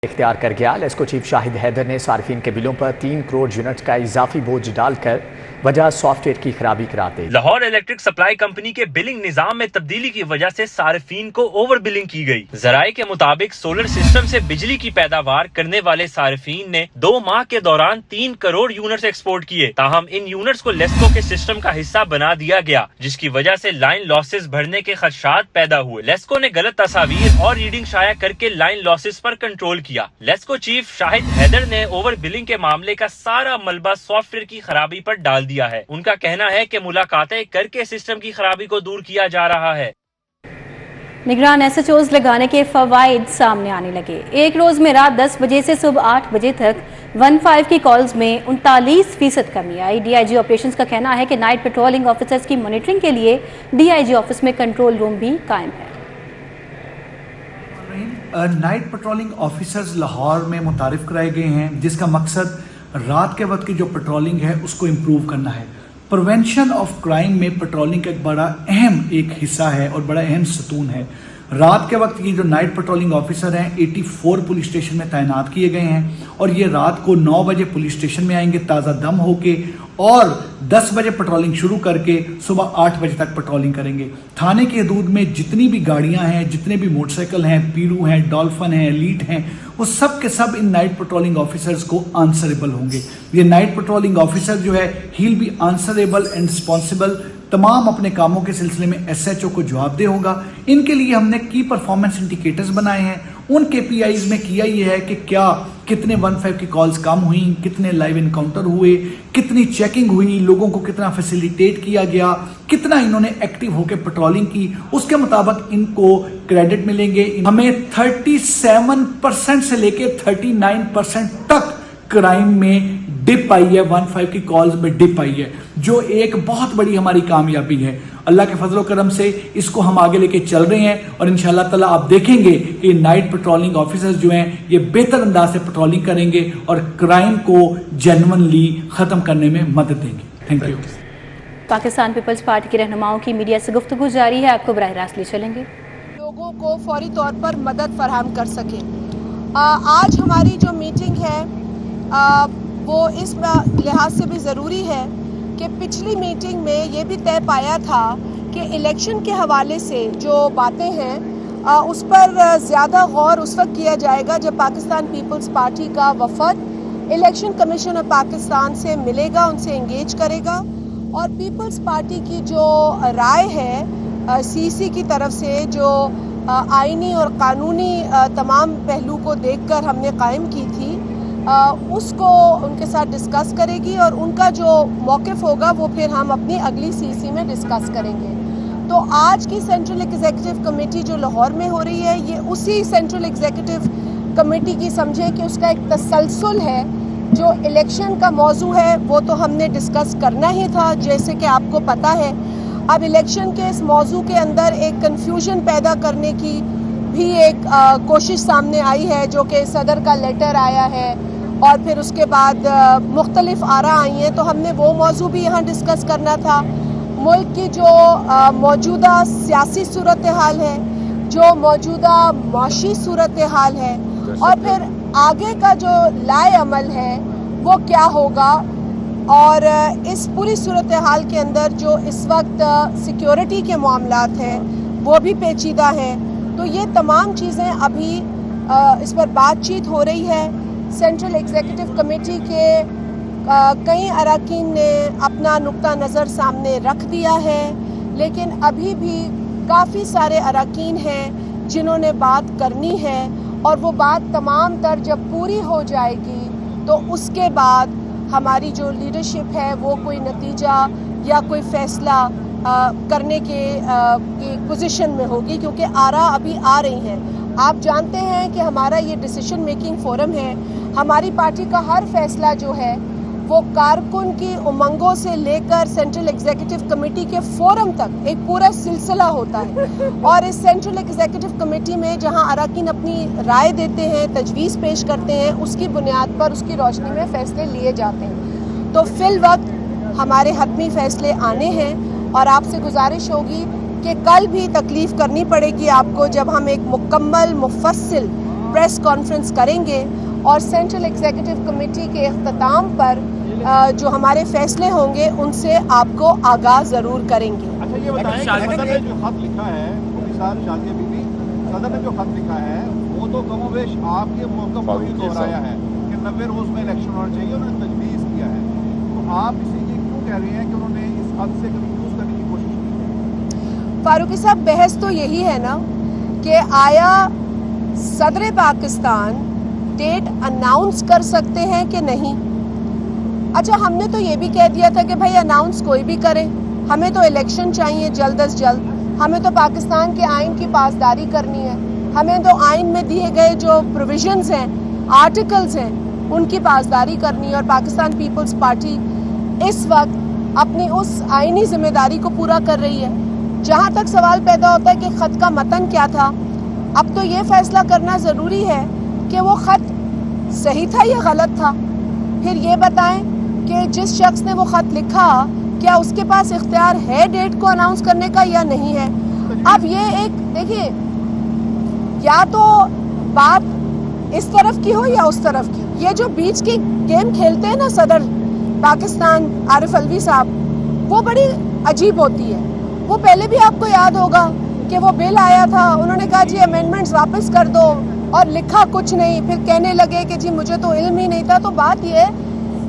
इख्तियार कर गया। लेस्को चीफ शाहिद हैदर ने सार्फिन के बिलों पर 3 करोड़ यूनिट का इजाफी बोझ डालकर वजह सॉफ्टवेयर की खराबी करार दी। लाहौर इलेक्ट्रिक सप्लाई कंपनी के बिलिंग निजाम में तब्दीली की वजह से सार्फिन को ओवर बिलिंग की गई। जराये के मुताबिक सोलर सिस्टम से बिजली की पैदावार करने वाले सार्फिन ने 2 माह के दौरान 3 करोड़ यूनिट्स एक्सपोर्ट किए। ताहम इन यूनिट्स को लेस्को के सिस्टम का हिस्सा बना दिया गया, जिसकी वजह से लाइन लॉसेस बढ़ने के खदशात पैदा हुए। लेस्को ने गलत तस्वीर और रीडिंग शाया करके लाइन लॉसेस पर कंट्रोल किया। लेस्को चीफ शाहिद हैदर ने ओवर बिलिंग के मामले का सारा मलबा सॉफ्टवेयर की खराबी पर डाल दिया है। उनका कहना है कि मुलाकातें करके सिस्टम की खराबी को दूर किया जा रहा है। निगरान SHOs लगाने के फवाइद सामने आने लगे। एक रोज में रात 10 बजे से सुबह 8 बजे तक 15 की कॉल्स में 39% कमी आई। DIG ऑपरेशंस का कहना है कि नाइट पेट्रोलिंग ऑफिसर्स की मॉनिटरिंग के लिए DIG ऑफिस में कंट्रोल रूम भी कायम है। नाइट पेट्रोलिंग ऑफिसर्स लाहौर में मुतारिफ कराए गए हैं, जिसका मकसद रात के वक्त की जो पेट्रोलिंग है उसको इम्प्रूव करना है। प्रिवेंशन ऑफ क्राइम में पेट्रोलिंग का एक बड़ा अहम एक हिस्सा है और बड़ा अहम सतून है। रात के वक्त ये जो नाइट पेट्रोलिंग ऑफिसर हैं 84 पुलिस स्टेशन में तैनात किए गए हैं और ये रात को 9 बजे पुलिस स्टेशन में आएंगे ताज़ा दम होके और 10 बजे पेट्रोलिंग शुरू करके सुबह 8 बजे तक पेट्रोलिंग करेंगे। थाने की हदूद में जितनी भी गाड़ियां हैं, जितने भी मोटरसाइकिल हैं, पीरू हैं, डॉल्फिन हैं, एलीट हैं, वो सब के सब इन नाइट पेट्रोलिंग ऑफिसर्स को आंसरेबल होंगे। ये नाइट पेट्रोलिंग ऑफिसर जो है he will be answerable and responsible, तमाम अपने कामों के सिलसिले में SHO को जवाबदेह होगा। इनके लिए हमने की परफॉर्मेंस इंडिकेटर्स बनाए हैं। उन KPIs में किया ये है कि क्या कितने 15 की कॉल्स कम हुई, कितने लाइव इनकाउंटर हुए, कितनी चेकिंग हुई, लोगों को कितना फैसिलिटेट किया गया, कितना इन्होंने एक्टिव होकर पेट्रोलिंग की, उसके मुताबिक इनको क्रेडिट मिलेंगे। हमें 37% से लेके 39% तक क्राइम में डिप आई है, 15 की कॉल्स में डिप आई है, जो एक बहुत बड़ी हमारी कामयाबी है। अल्लाह के फजल करम से इसको हम आगे लेके चल रहे हैं और इंशाअल्लाह ताला आप देखेंगे कि नाइट पेट्रोलिंग ऑफिसर्स जो हैं ये बेहतर अंदाज से पेट्रोलिंग करेंगे और क्राइम को जेन्युइनली खत्म करने में मदद देंगे। Thank you. Pakistan Peoples Party के रहनुमाओं की मीडिया से गुफ्तगू जारी है, आपको बराह रास्त ले चलेंगे। लोगों को फौरी तौर पर मदद फराहम कर सकें। आज हमारी जो मीटिंग है वो इस लिहाज से भी ज़रूरी है कि पिछली मीटिंग में ये भी तय पाया था कि इलेक्शन के हवाले से जो बातें हैं उस पर ज़्यादा गौर उस वक्त किया जाएगा जब पाकिस्तान पीपल्स पार्टी का वफद इलेक्शन कमीशन ऑफ पाकिस्तान से मिलेगा, उनसे इंगेज करेगा और पीपल्स पार्टी की जो राय है CC की तरफ से जो आईनी और कानूनी तमाम पहलू को देखकर हमने कायम की थी उसको उनके साथ डिस्कस करेगी और उनका जो मौक़िफ़ होगा वो फिर हम अपनी अगली CC में डिस्कस करेंगे। तो आज की सेंट्रल एग्जीक्यूटिव कमेटी जो लाहौर में हो रही है ये उसी सेंट्रल एग्जीक्यूटिव कमेटी की समझे कि उसका एक तसलसल है। जो इलेक्शन का मौजू है वो तो हमने डिस्कस करना ही था, जैसे कि आपको पता है। अब इलेक्शन के इस मौजू के अंदर एक कन्फ्यूजन पैदा करने की भी एक कोशिश सामने आई है, जो कि सदर का लेटर आया है और फिर उसके बाद मुख्तलिफ आरा आई हैं, तो हमने वो मौजू भी यहाँ डिस्कस करना था। मुल्क की जो मौजूदा सियासी सूरत हाल है, जो मौजूदा माशी सूरत हाल है और फिर आगे का जो लाए अमल है वो क्या होगा और इस पूरी सूरत हाल के अंदर जो इस वक्त सिक्योरिटी के मामलात हैं वो भी पेचीदा हैं। तो ये तमाम चीज़ें अभी इस पर बातचीत हो रही है। सेंट्रल एग्जीक्यूटिव कमेटी के कई अरकान ने अपना नुक्ता नज़र सामने रख दिया है, लेकिन अभी भी काफ़ी सारे अरकान हैं जिन्होंने बात करनी है और वो बात तमाम तर जब पूरी हो जाएगी तो उसके बाद हमारी जो लीडरशिप है वो कोई नतीजा या कोई फ़ैसला करने के एक पोजीशन में होगी, क्योंकि आरा अभी आ रही हैं। आप जानते हैं कि हमारा ये डिसीजन मेकिंग फोरम है। हमारी पार्टी का हर फैसला जो है वो कारकुन की उमंगों से लेकर सेंट्रल एग्जीक्यूटिव कमेटी के फोरम तक एक पूरा सिलसिला होता है और इस सेंट्रल एग्जीक्यूटिव कमेटी में जहां अरकान अपनी राय देते हैं, तजवीज़ पेश करते हैं, उसकी बुनियाद पर उसकी रोशनी में फ़ैसले लिए जाते हैं। तो फिल वक्त हमारे हतमी फ़ैसले आने हैं और आपसे गुजारिश होगी कि कल भी तकलीफ़ करनी पड़ेगी आपको जब हम एक मुकम्मल मुफस्सिल प्रेस कॉन्फ्रेंस करेंगे और सेंट्रल एग्जीक्यूटिव कमेटी के इख्तिताम पर जो हमारे फैसले होंगे उनसे आपको आगाह ज़रूर करेंगे। अच्छा ये बताएं, सदर ने जो खत लिखा है मुफ्ती शाजिया बीबी, सदर ने जो खत लिखा है वो तो कमोबेश आपके मौक़िफ़ को ही दोहराया है कि 90 रोज़ में इलेक्शन होना चाहिए, उन्होंने तजवीज़ किया है, तो आप इसे ये क्यों कह रहे हैं कि उन्होंने इस खत से कंफ्यूज करने की कोशिश की? फारूकी साहब, बहस तो यही है ना कि आया सदर पाकिस्तान डेट अनाउंस कर सकते हैं कि नहीं। अच्छा, हमने तो ये भी कह दिया था कि भाई अनाउंस कोई भी करे, हमें तो इलेक्शन चाहिए जल्द अज जल्द, हमें तो पाकिस्तान के आइन की पासदारी करनी है, हमें तो आइन में दिए गए जो प्रोविजंस हैं, आर्टिकल्स हैं, उनकी पासदारी करनी है। और पाकिस्तान पीपल्स पार्टी इस वक्त अपनी उस आइनी जिम्मेदारी को पूरा कर रही है। जहाँ तक सवाल पैदा होता है कि ख़त का मतन क्या था, अब तो ये फैसला करना ज़रूरी है कि वो ख़त सही था या गलत था। फिर ये बताएं कि जिस शख्स ने वो ख़त लिखा क्या उसके पास इख्तियार है डेट को अनाउंस करने का या नहीं है। अब ये एक देखिए, या तो बात इस तरफ की हो या उस तरफ की, ये जो बीच की गेम खेलते हैं ना सदर पाकिस्तान आरिफ अलवी साहब, वो बड़ी अजीब होती है। वो पहले भी आपको याद होगा कि वो बिल आया था, उन्होंने कहा जी अमेंडमेंट्स वापस कर दो और लिखा कुछ नहीं, फिर कहने लगे कि जी मुझे तो इल्म ही नहीं था। तो बात ये है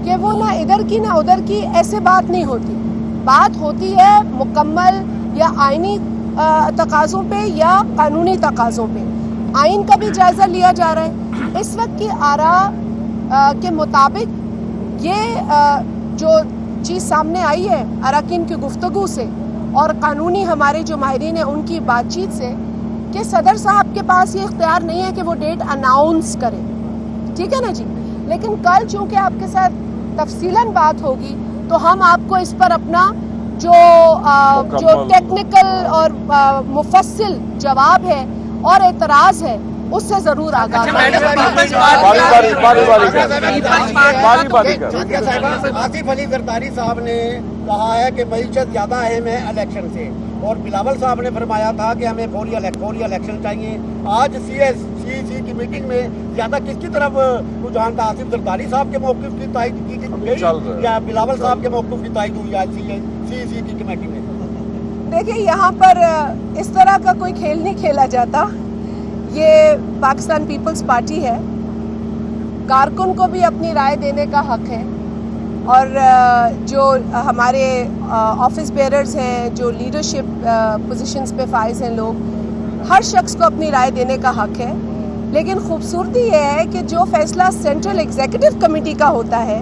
कि वो ना इधर की ना उधर की, ऐसे बात नहीं होती। बात होती है मुकम्मल या आइनी तकाज़ों पे या कानूनी तकाज़ों पे। आइन का भी जायज़ा लिया जा रहा है। इस वक्त की आरा के मुताबिक ये जो चीज़ सामने आई है अरकान की गुफ्तगू से और कानूनी हमारे जो माहिरीन हैं उनकी बातचीत से, कि सदर साहब के पास ये इख्तियार नहीं है कि वो डेट अनाउंस करें, ठीक है ना जी। लेकिन कल चूँकि आपके साथ तफसीलन बात होगी तो हम आपको इस पर अपना जो टेक्निकल और मुफस्सिल जवाब है और एतराज़ है उससे जरूर आगाह आसिफ अली जरदारी साहब ने कहा है कि मईशत ज्यादा अहम है इलेक्शन से, और बिलावल साहब ने फरमाया था कि हमें फौरी इलेक्शन चाहिए। आज CEC की मीटिंग में ज्यादा किसकी तरफ रुझान था? आसिफ जरदारी साहब के मौक़िफ़ की तायद की गई या बिलावल साहब के मौक़िफ़ की तायद हुई आज CEC की कमेटी में? देखिए, यहाँ पर इस तरह का कोई खेल नहीं खेला जाता। ये पाकिस्तान पीपल्स पार्टी है, कारकुन को भी अपनी राय देने का हक है, और जो हमारे ऑफिस बेयरर्स हैं, जो लीडरशिप पोजीशंस पे फाइज हैं लोग, हर शख्स को अपनी राय देने का हक है। लेकिन खूबसूरती ये है कि जो फैसला सेंट्रल एग्जीक्यूटिव कमेटी का होता है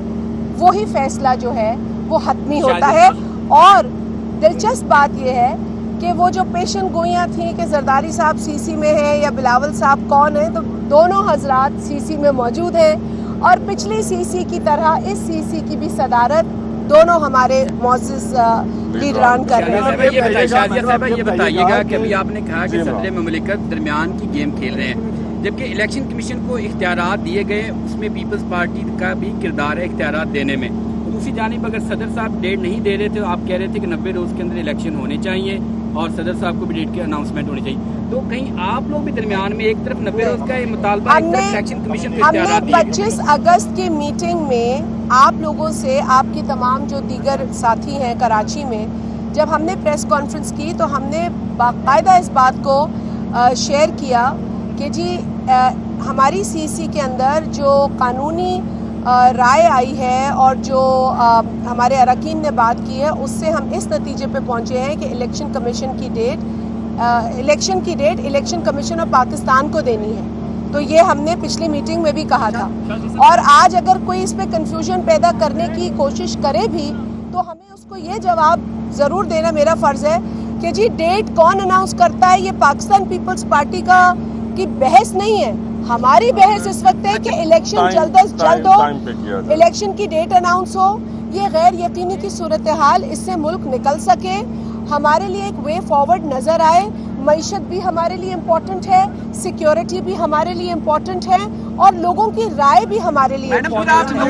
वही फैसला जो है वो हतमी होता है। और दिलचस्प बात यह है कि वो जो पेशन गोइयाँ थी कि जरदारी साहब CC में हैं या बिलावल साहब कौन है, तो दोनों हजरात CC में मौजूद हैं और पिछली CC की तरह इस CC की भी सदारत दोनों हमारे मौजूद लीडरान कर रहे हैं। ये बताइएगा कि अभी आपने कहा कि सदर ममलिकत दरमियान की गेम खेल रहे हैं, जबकि इलेक्शन कमीशन को इख्तियारात दिए गए, उसमें पीपल्स पार्टी का भी किरदार है इख्तियारात देने में। दूसरी जानिब अगर सदर साहब डेट नहीं दे रहे थे, आप कह रहे थे कि 90 रोज़ के अंदर इलेक्शन होने चाहिए और सदर साहब को भी डेट की अनाउंसमेंट होनी चाहिए, तो कहीं आप लोग भी दरमियान में एक तरफ 90 रोज़ का मुतालबा, एक तरफ इलेक्शन कमीशन को इख्तियारात दिए गए। 25 अगस्त की मीटिंग में आप लोगों से, आपकी तमाम जो दीगर साथी हैं कराची में, जब हमने प्रेस कॉन्फ्रेंस की तो हमने बाकायदा इस बात को शेयर किया कि जी हमारी CC के अंदर जो कानूनी राय आई है और जो हमारे अरकान ने बात की है, उससे हम इस नतीजे पे पहुंचे हैं कि election date election commission of Pakistan को देनी है। तो ये हमने पिछली मीटिंग में भी कहा था, और आज अगर कोई इस पे कंफ्यूजन पैदा करने की कोशिश करे भी तो हमें उसको ये जवाब ज़रूर देना मेरा फ़र्ज़ है कि जी डेट कौन अनाउंस करता है, ये पाकिस्तान पीपल्स पार्टी की बहस नहीं है। हमारी बहस इस वक्त है कि इलेक्शन जल्द अज जल्द हो, इलेक्शन की डेट अनाउंस हो। ये गैर यकीनी की सूरत हाल, इससे मुल्क निकल सके, हमारे लिए एक वे फॉरवर्ड नज़र आए। मईशत भी हमारे लिए इम्पोर्टेंट है, सिक्योरिटी भी हमारे लिए इम्पोर्टेंट है, और लोगों की राय भी हमारे लिए इम्पोर्टेंट है।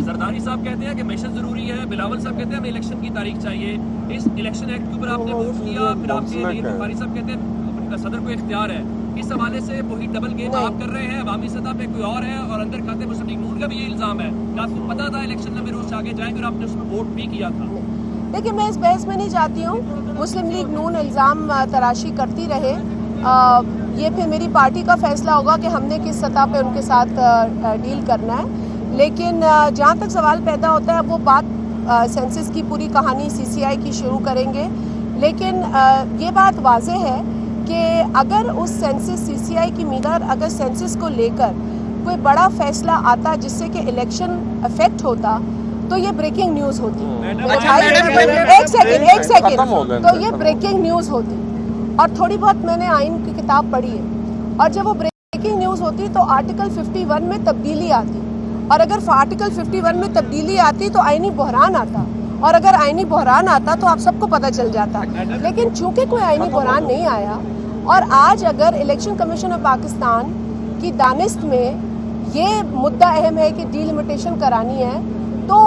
जरदारी साहब कहते हैं कि मिशन जरूरी है, बिलावल साहब कहते हैं हमें इलेक्शन की तारीख चाहिए। इस इलेक्शन एक्ट के ऊपर आपने वोट किया, फिर आपके बुखारी साहब कहते हैं सदर को इख्तियार है। इस हवाले से वही डबल गेम आप कर रहे हैं, अवामी सतह पे कोई और है और अंदर खाते मुस्लिम लीग नून का भी ये इल्जाम है कि आपको पता था इलेक्शन में रोज आगे जाएंगे और आपने उसमें वोट भी किया था। देखिए, मैं इस बहस में नहीं जाती हूँ। मुस्लिम लीग नून इल्ज़ाम तराशी करती रहे, ये फिर मेरी पार्टी का फैसला होगा कि हमने किस सतह पे उनके साथ डील करना है। लेकिन जहाँ तक सवाल पैदा होता है, वो बात सेंसस की पूरी कहानी सीसीआई की शुरू करेंगे। लेकिन ये बात वाज़ेह है कि अगर उस सेंसस सीसीआई की मीटर अगर सेंसस को लेकर कोई बड़ा फैसला आता जिससे कि इलेक्शन अफेक्ट होता तो ये ब्रेकिंग न्यूज़ होती। एक सेकंड तो ये ब्रेकिंग न्यूज़ होती। और थोड़ी बहुत मैंने आइन की किताब पढ़ी है, और जब वो ब्रेकिंग न्यूज़ होती तो आर्टिकल 51 में तब्दीली आती, और अगर आर्टिकल 51 में तब्दीली आती तो आइनी बहरान आता, और अगर आइनी बहरान आता तो आप सबको पता चल जाता। लेकिन चूंकि कोई आइनी बहरान नहीं आया, और आज अगर इलेक्शन कमीशन ऑफ पाकिस्तान की दानिस्त में ये मुद्दा अहम है कि डीलिमिटेशन करानी है, तो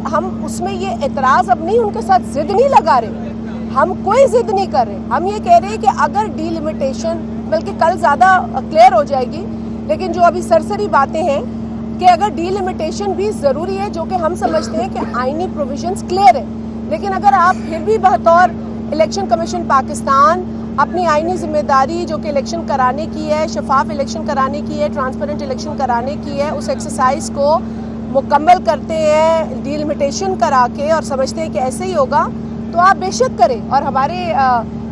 हम उसमें ये एतराज़ अब नहीं, उनके साथ जिद नहीं लगा रहे, हम कोई जिद नहीं कर रहे। हम ये कह रहे हैं कि अगर डीलिमिटेशन, बल्कि कल ज़्यादा क्लियर हो जाएगी, लेकिन जो अभी सरसरी बातें हैं कि अगर डीलिमिटेशन भी ज़रूरी है, जो कि हम समझते हैं कि आइनी प्रोविजंस क्लियर है, लेकिन अगर आप फिर भी बतौर इलेक्शन कमीशन पाकिस्तान अपनी आइनी जिम्मेदारी जो कि इलेक्शन कराने की है, शफाफ इलेक्शन कराने की है, ट्रांसपेरेंट इलेक्शन कराने की है, उस एक्सरसाइज को मुकम्मल करते हैं डीलिमिटेशन करा के और समझते हैं कि ऐसे ही होगा, तो आप बेशक करें। और हमारे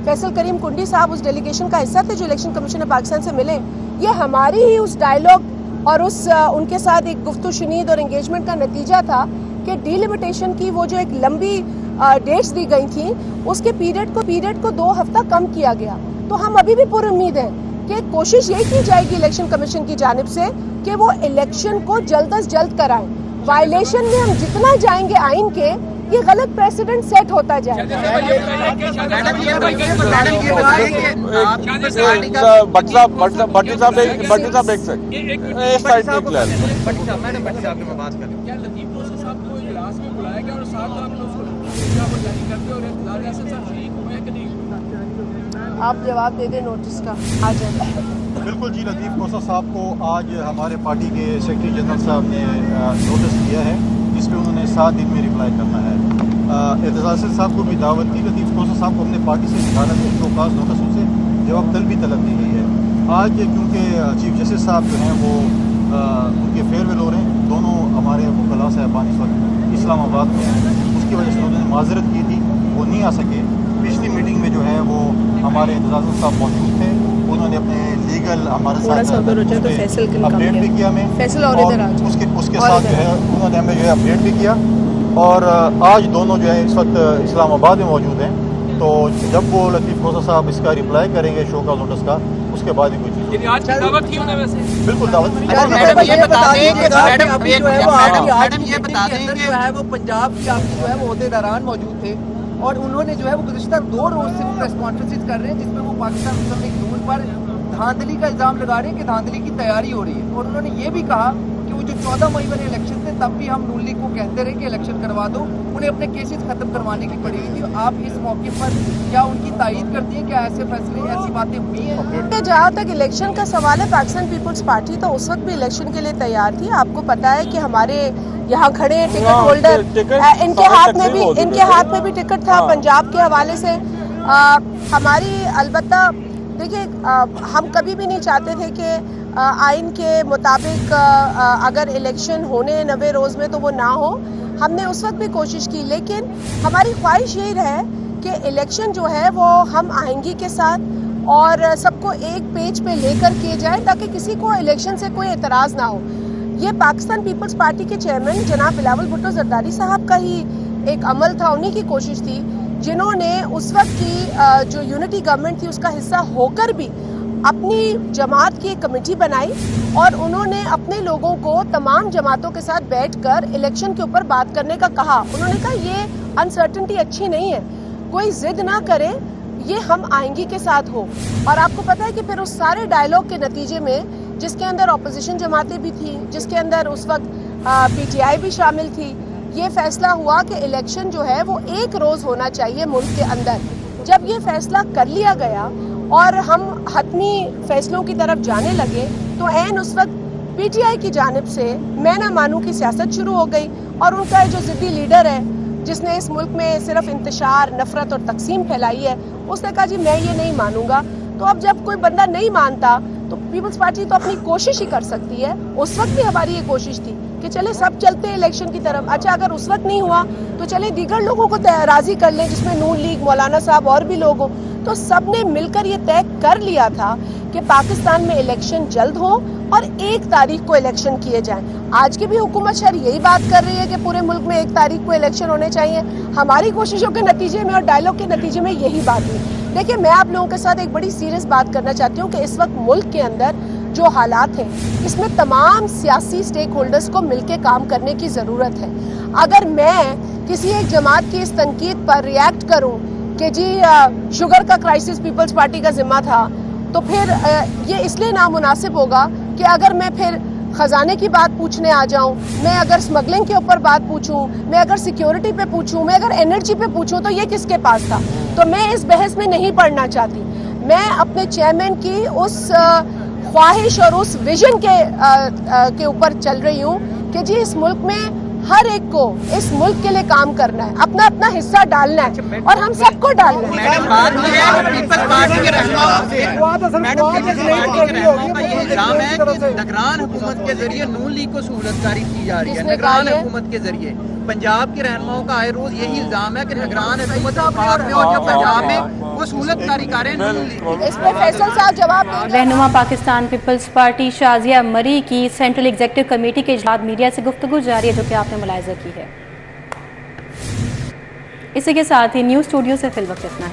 फैसल करीम कुंडी साहब उस डेलीगेशन का हिस्सा थे जो इलेक्शन कमीशन ऑफ पाकिस्तान से मिले। ये हमारी ही उस डायलॉग और उस उनके साथ एक गुफ्तगू शुनीद और एंगेजमेंट का नतीजा था कि डीलिमिटेशन की वो जो एक लंबी डेट्स दी गई थी, उसके पीरियड को 2 हफ्ता कम किया गया। तो हम अभी भी पूरी उम्मीद है कि कोशिश ये की जाएगी इलेक्शन कमीशन की जानिब से कि वो इलेक्शन को जल्द अज जल्द कराएं। वायलेशन में हम जितना जाएंगे आइन के, ये गलत प्रेसिडेंट सेट होता जाएगा। आप जवाब दे दें नोटिस का, आ जाए। बिल्कुल जी, लतीफ़ खोसा साहब को आज हमारे पार्टी के सेक्रेटरी जनरल साहब ने नोटिस दिया है, जिसमें उन्होंने 7 दिन में रिप्लाई करना है। एतजाज़ साहब को भी दावत की। लतीफ़ खोसा साहब को हमने पार्टी से निकाला है, तो खास नोटिस उनसे जवाब तलब दी गई है। आज क्योंकि चीफ जस्टिस साहब जो हैं वो उनके फेयरवेल हो रहे हैं, दोनों हमारे वकला साहबान इस वक्त इस्लामाबाद में हैं, उसकी वजह से उन्होंने माजरत की थी, वो नहीं आ सके। पिछली मीटिंग में जो है वो हमारे एतजाज़ साहब मौजूद थे, उन्होंने अपने लीगल हमारे साथ अपडेट भी किया हमें, और उसके साथ जो है उन्होंने हमें जो है अपडेट भी किया। और आज दोनों जो है इस वक्त इस्लामाबाद में मौजूद हैं, तो जब वो लतीफ़ खोसा साहब इसका रिप्लाई करेंगे शो का नोटिस का, उसके बाद ही कोई चीज़। आज की दावत की उन्होंने वैसे बिल्कुल दावत। मैडम ये बता दें कि जो है वो पंजाब की आपकी जो है वो ओहदेदारान मौजूद थे, और उन्होंने जो है वो गुज़िश्ता 2 रोज से वो प्रेस कॉन्फ्रेंस कर रहे हैं, जिसमें वो पाकिस्तान मुस्लिम लीग नून पर धांधली का इल्ज़ाम लगा रहे हैं कि धांधली की तैयारी हो रही है। और उन्होंने ये भी कहा कि वो जो 14 मई वाले इलेक्शन थे, तब भी हम नून लीग को कहते रहे कि इलेक्शन करवा दो, उन्हें अपने केसेस खत्म करवाने की पड़ी हुई थी। आप इस मौके पर क्या उनकी तायीद करती हैं, क्या ऐसे फैसले, ऐसी बातें हुई हैं? जहाँ तक इलेक्शन का सवाल है, पाकिस्तान पीपल्स पार्टी तो उस वक्त भी इलेक्शन के लिए तैयार थी। आपको पता है कि हमारे यहाँ खड़े टिकट होल्डर, इनके हाथ में भी टिकट था पंजाब के हवाले से। हमारी अलबत्ता देखिए, हम कभी भी नहीं चाहते थे कि आइन के मुताबिक अगर इलेक्शन होने 90 रोज़ में तो वो ना हो। हमने उस वक्त भी कोशिश की, लेकिन हमारी ख्वाहिश यही रहे कि इलेक्शन जो है वो हम आइंगी के साथ और सबको एक पेज पे लेकर किए जाए, ताकि किसी को इलेक्शन से कोई एतराज़ ना हो। ये पाकिस्तान पीपल्स पार्टी के चेयरमैन जनाब बिलावल भुट्टो जरदारी साहब का ही एक अमल था, उन्हीं की कोशिश थी, जिन्होंने उस वक्त की जो यूनिटी गवर्नमेंट थी उसका हिस्सा होकर भी अपनी जमात की एक कमेटी बनाई, और उन्होंने अपने लोगों को तमाम जमातों के साथ बैठकर इलेक्शन के ऊपर बात करने का कहा। उन्होंने कहा ये अनसर्टेनिटी अच्छी नहीं है, कोई जिद ना करे, ये हम आएंगी के साथ हो। और आपको पता है कि फिर उस सारे डायलॉग के नतीजे में, जिसके अंदर ऑपोजिशन जमातें भी थी, जिसके अंदर उस वक्त पीटीआई भी शामिल थी। ये फैसला हुआ कि इलेक्शन जो है वो एक रोज़ होना चाहिए मुल्क के अंदर। जब ये फैसला कर लिया गया और हम हतमी फैसलों की तरफ जाने लगे तो ऐन उस वक्त पीटीआई की जानिब से मैं ना मानूं की सियासत शुरू हो गई और उनका जो ज़िद्दी लीडर है जिसने इस मुल्क में सिर्फ इंतशार, नफरत और तकसीम फैलाई है, उसने कहा जी मैं ये नहीं मानूंगा। तो अब जब कोई बंदा नहीं मानता तो पीपल्स पार्टी तो अपनी कोशिश ही कर सकती है। उस वक्त भी हमारी ये कोशिश थी कि चले सब चलते हैं इलेक्शन की तरफ। अच्छा, अगर उस वक्त नहीं हुआ तो चले दीगर लोगों को राजी कर लें, जिसमें नून लीग, मौलाना साहब और भी लोग हों। तो सब ने मिलकर ये तय कर लिया था कि पाकिस्तान में इलेक्शन जल्द हो और 1 तारीख को इलेक्शन किए जाएं। आज की भी हुकूमत शहर यही बात कर रही है कि पूरे मुल्क में 1 तारीख को इलेक्शन होने चाहिए। हमारी कोशिशों के नतीजे में और डायलॉग के नतीजे में यही बात हुई। देखिए, मैं आप लोगों के साथ एक बड़ी सीरियस बात करना चाहती हूँ कि इस वक्त मुल्क के अंदर जो हालात हैं, इसमें तमाम सियासी स्टेक होल्डर्स को मिलकर काम करने की ज़रूरत है। अगर मैं किसी एक जमात की इस तनकीद पर रिएक्ट करूँ कि जी शुगर का क्राइसिस पीपल्स पार्टी का जिम्मा था, तो फिर ये इसलिए नामुनासिब होगा कि अगर मैं फिर खजाने की बात पूछने आ जाऊं, मैं अगर स्मगलिंग के ऊपर बात पूछूं, मैं अगर सिक्योरिटी पे पूछूं, मैं अगर एनर्जी पे पूछूं, तो ये किसके पास था? तो मैं इस बहस में नहीं पड़ना चाहती। मैं अपने चेयरमैन की उस ख्वाहिश और उस विजन के ऊपर चल रही हूँ कि जी इस मुल्क में हर एक को इस मुल्क के लिए काम करना है, अपना अपना हिस्सा डालना है और हम सबको डालना है। निगरान हुकूमत के जरिए नून लीग को सहूलतकारी की जा रही है। निगरान हुकूमत के जरिए पंजाब के रहनुमाओं का आए रोज यही इल्जाम है कि निगरान हुकूमत में और जो पंजाब में वो सहूलतकारी करें। इस पर फैसल साहब जवाब दें। रहनुमा पाकिस्तान पीपल्स पार्टी शाजिया मरी की सेंट्रल एग्जीक्यूटिव कमेटी के इजलास मीडिया से गुफ्तगू जारी है, जो कि आपने मुलाहिजा की है। इसी के साथ ही न्यूज़ स्टूडियो से फिल वक्त इतना ही।